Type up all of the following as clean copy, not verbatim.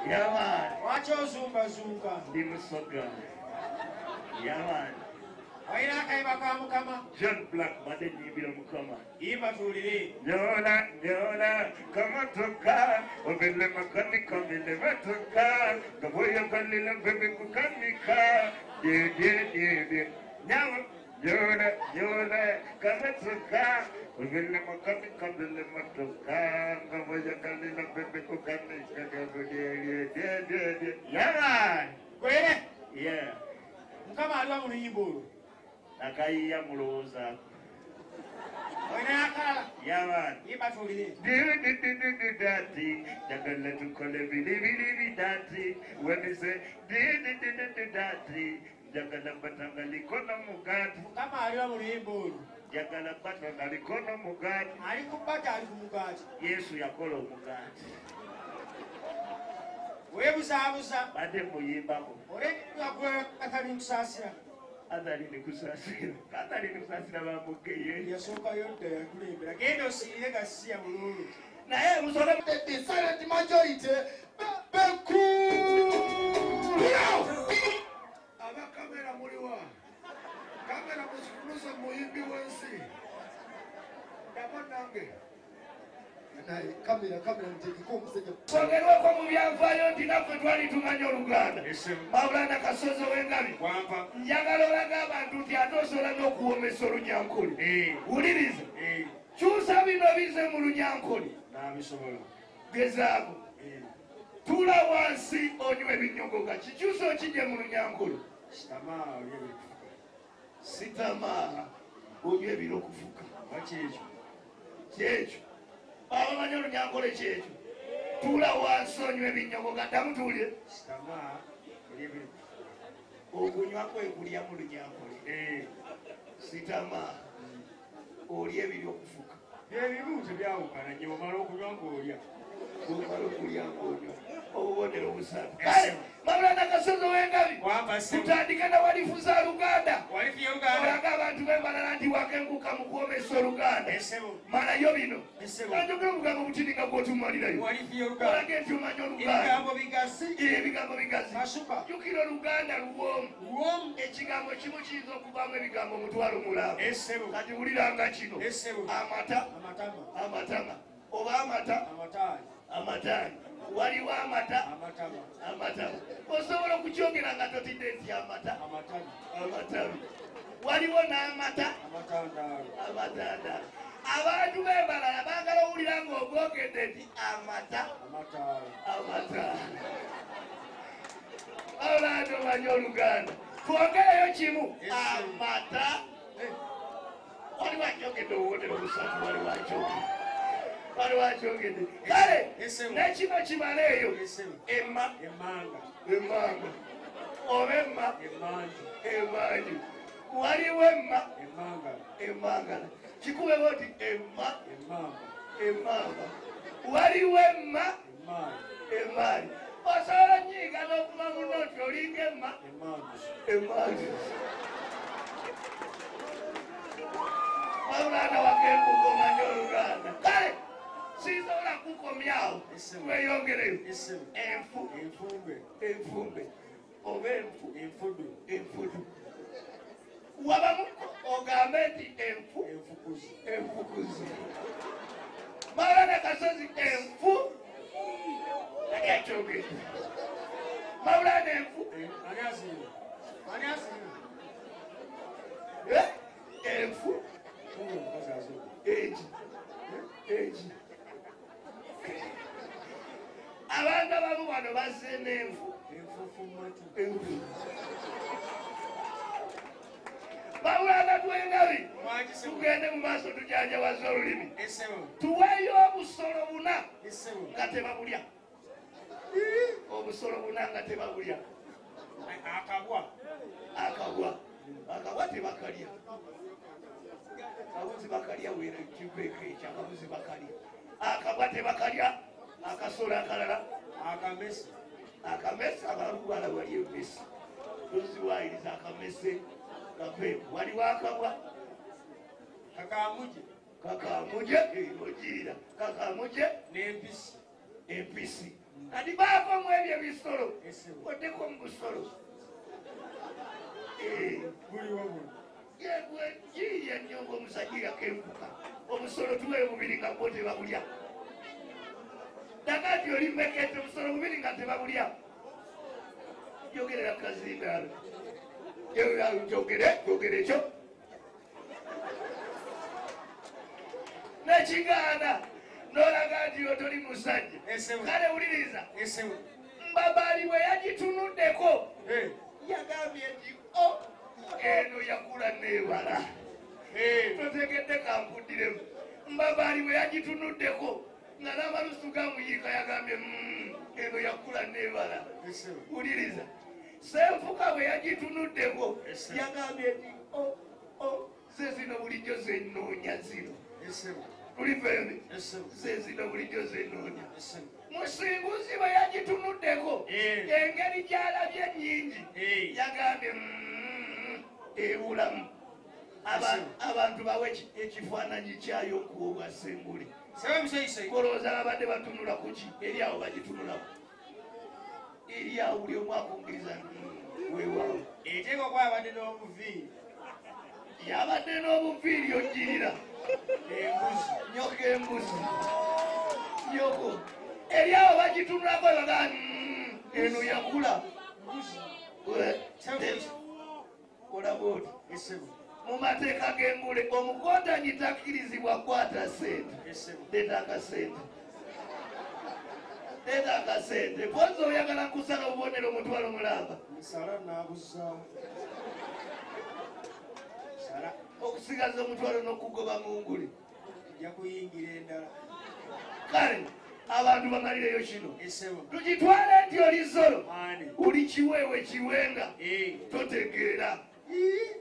Yeah, man. Watch your zumba. Dimusoga. Yeah, man. John Black, Madeni Mukama. Iba tulili. Yola, come on to car. Ovele makani kamile matoka. The boy of Galila baby kukanika. Yeah. Now, Yola, come on to car. Ovele makani kamile matoka. The boy of Galila baby kukanika. Yeah. Kwele? Yeah. Mkama alwa muniyiburu. Nakaiya muloza. Oina akala. Yeah, man. Iba tulili. Daddy, jagala tukole bili daddy. When they say daddy, jagala batanga likona mugati. Mkama alwa muniyiburu. Jagala batanga likona mugati. Alikupata alikumugati. Yesu yakola mugati. Webuza. Bade muyimbako. Ore yakwe akali msasira. Adali ni kusasira bamugeye. Yasoka yote yakulembera. Gendo siye gasiya mululu. Na yeye musole The silent majority. Beku. Aba kamera muliwa. Kamera musikunusa muyimbi wensi. Yabanange. Kamera mtekiko musenya. Songerwa kwa mubyanvayo ndinaffe twali tumanya Oluganda. Maurana kasozo w'engabi. Wampa. Njagala olaga abantu nti ate osobola n'okuwomesa Olunyankole. Wuliriza. Kyusa bino bize mu Lunyankole. Nabisobola. Gezaako. Tula wansi onywe ebinyogoga. Kikyusa okijje mu Lunyankole. Sitama onywe ebirokufuka. Wakyekyo. Kyekyo. Abamanyi Olunyankole kyekyo. Tula wansi onywe ebinyogoga. Ddamu tuwulire. Sitama olyebiru. Okunywa kwe kulya mu Lunyankole. Sitama olya ebiryokufuka. Ebibu tebyawukana nnyo omala okunywa ng'olya. Omala okulya ng'onywa. Obubonero obusatu. Kale, Maurana kasozo w'engabi. Tutandike na walifu za Luganda. Walifu y'Oluganda. Olaga abantu b'embalala nti wakenguka mu kwomesa Oluganda. Malayo bino. Kanjogera obugambo butindika bw'otumalirayo. Walifu y'Oluganda. Olage nti omanyi Oluganda. Ebigambo bigazi. Ebigambo bigazi. Masuka. Jjukira Oluganda luwoomu. Luwoomu. Ekigambo kimu kiyinza okuvaamu ebigambo omutwalo mulamba. Kati wuliranga kino. Amata. Amatama. Oba amata. Amataani. Waliwo amata. Amatama. Osobola okukyogera nga totidde nti amata. Amatabi. Waliwo n'amata. Amatanda. Abantu b'embalala baagala owulira ng'ogwogedde nti amata. Amataani. Abantu omanyi Oluganda. Twogereyo kimu. Amata. Waliwo akyogedde obubonero busatu. Waliwo akyogedde. Kale, n'ekino kimala eyo. Emmanga. Oba emanju. Waliwo emmangala. Kikubeko nti emmanga. Waliwo emmaali. Osobola nnyiga n'okuma muno nti olinga emmanju. Maurana wakenguka omanyi Oluganda. Kale, sisobola kukomyawo. Weyongereyo. Enfumbe. Oba enfudu. Wabamu ogambe nti enfukuzi. Maurana kasozi enfu. Ani akyogedde? Maurana enfu. Enfu. Egi. Abantu abamu bano bazze n'enfu. Maurana twengabi. Tugende mu maaso tujanjabaze olulimi. Tuweeyo obusolo buna nga tebabulya. Obusolo buna nga tebabulya. Akabwa tebakalya. Akabuzi bakalya wera ekibeeko ekyo. Akabuzi bakalya. Akabwa tebakalya. Akasolo akalala. Akamese abalugwala wali emmese. Toziwaayiriza akamese. Waliwo akabwa. Kakamuje. kakamuje ojira kakamuje n'empisi empisi kati baako mu ebyo ebisolo oddeko mu busolo buliwo buno yegwe jiya nnyongo omusajira kempuka obusolo tuwe bubiri nga bwo tebabulya daga nti oli mmekete obusolo bubiri nga tebabulya jogerera kazindalo jogere ekyo nekigaana n'olaga nti otoli musajja kale wuliriza mbabali bwe yagitunuddeko yagambye nti eno yakula neebala totegedde kampuddiremu mbabali bwe yagitunuddeko nga n'amalusu gamuyiika yagambye eno yakula neebala wuliriza senfuka bwe yagitunuddeko yagambye nti zezino bulijjo zenoonya zino tulivembe zezino bulijjo zenoonya musinguzi bwe yagitunuddeko engeri gyalabye nnyingi yagambye ebulamu abantu bawe ekifaananyi kyayo okuwa obwasengule kolowooza babadde batunula kuki eri awo bagitunulaku eri awo buli omu akungiriza weewaawo eteeka okuba abadde n'obuviiri yabadde n'obuviiri ojjirira embuzi nyoka embuzi nyoko eri awo bagitunulako baga eno yakula olaboti mu mateeka g'engule omukontanyi takkirizibwa kwata sente leetanga sente pozi oyagala kusala obubonero omutwalo mulamba nsala nabuza sala okusigaza omutwalo n'okugoba mu ngule ejja kuyingira endala kale abantu bamalireyo kino esebo tukitwale nti oli zolo oli kiweewe kiwenga totegeera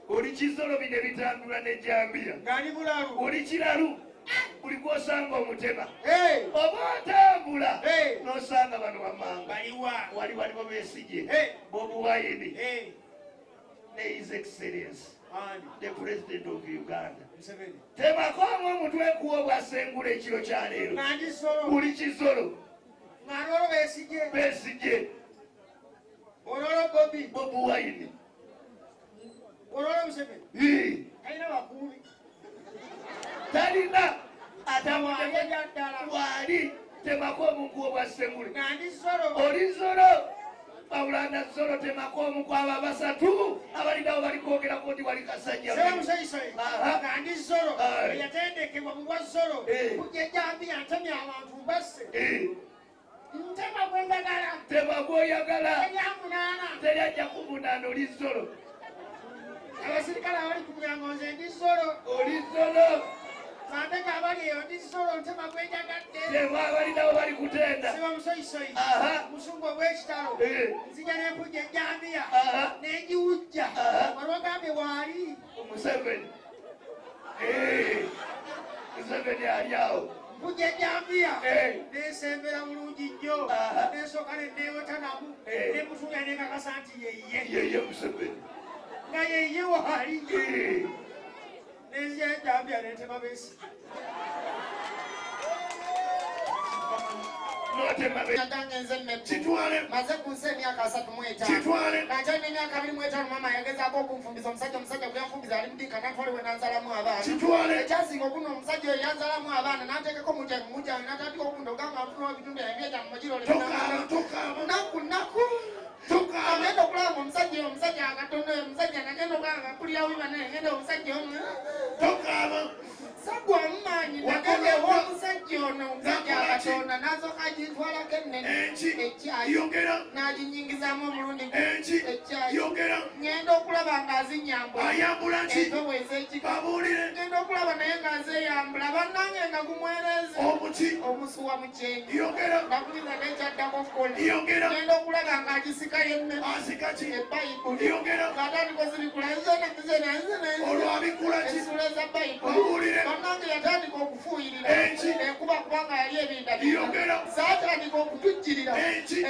oli kizolo bino ebitandula n'ejambiya ng'ali bulalu oli kiralu buli kwosanga omutema oba otambula n'osanga bano bamanga baliwa wali waliwo besigye bobuwayini ne his excellence the president of Uganda temakonga omutwe kuwa obwasengula ekiro kya leero buli kizolo ng'alolo besigye ololo bobuwayini ololo Museveni talina bakuumi talina ddala wali temako omuku obwasengule ng'andi zolo oli zolo bawulanda zolo temako omuku abo abasatu abalinawo bali kwogerako nti wali kasajja sebamusayisayi ng'andi zolo eyatendekebwa mu bwa zolo kujja ejambiya ntemya abantu basse ntema gwendagala tema gwoyagala eryamunaana teryajja kubunaana oli zolo abasirikale abali ku mulyango nze ndi zolo oli zolo santeka abali eyo ndi zolo ntema gwenjagadde tema abalinawo bali kutenda siba musoyisoyi musungu obw'ekitalo nzija n'empujja ejambiya n'engiwujja wali wagambye waali Museveni Museveni ali awo mpujja ejambiya nesembera bulungi nnyo nesooka nenewetanamu nemutuulya nekakasa nti yeye Museveni nga yeye waali nenzija ejambiya nentema besi maze kunsi emyaka 35 nakyalina emyaka 25 mama yagezaako okunfumbiza omusajja kuyanfumbiza ali mudinka natwale we nanzalamu abaana ekyasinga okuna omusajja oyo yanzalamu abaana nateekeko mujani natandika okundoganga nfunwa bitundu ebyeja mumagirole naku agenda okulaba omusajja akatono omusajja nagenda okulaba mpulira wibana ngenda omusajja ono sagwa mumaanyi nagenda omusajja ono omusajja akatonda nasooka agitwalako ennene ekyayi n'aginyingizamu omulundi ekyayi ngenda okulaba ng'azinyambula entobo ez'ekika ngenda okulaba naye ng'azeyambula bannange nga gumwereze omusuwa mu kyenyi nakuliza n'ekyaddako kukola ngenda okulaba ng'agisika yenne ebayibuli ng'atandika zirikula ensula eza bayibuli bannange yatandika okufuuyirira enkuba kubanga yali ebinda zaatandika okutujjirira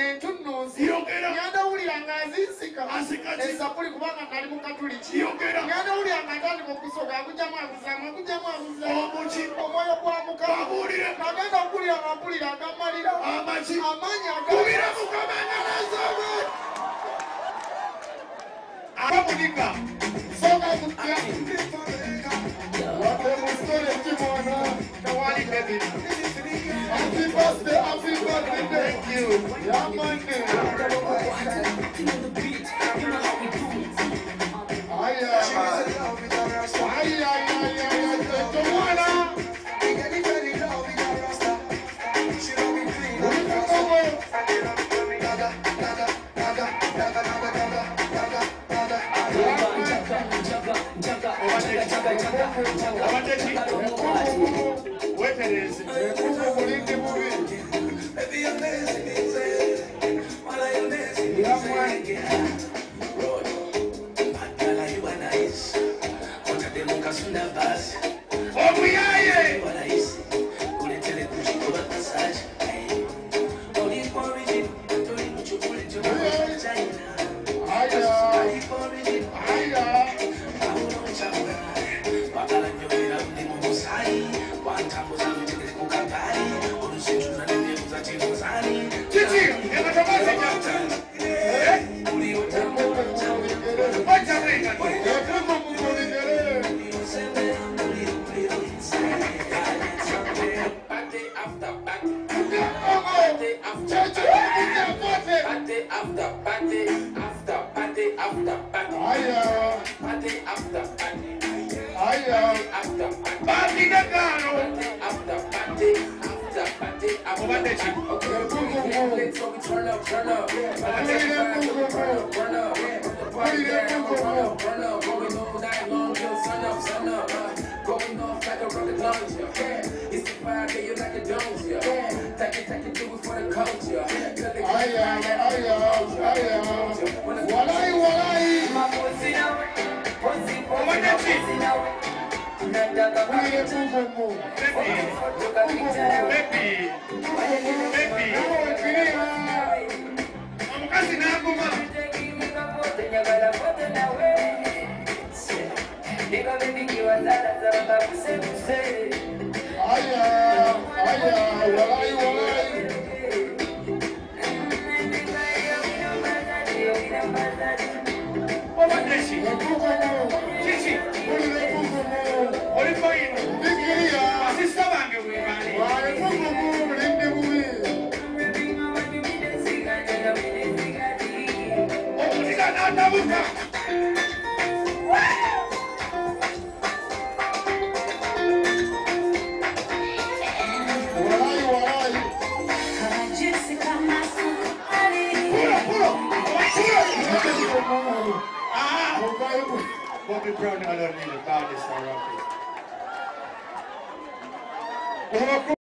entunnunsi ngenda owulira ng'azisika esapuli kubanga nali mu katuliki ngenda uli amatandika okusoga akujamu abuza omwoyo gwa mukama agenda okulira ngampulira agamalira amaanyi abamunika soga kutya wate musitole kimwana tewali David. happy birthday thank you yamane Bobby Brown, I don't need a bad this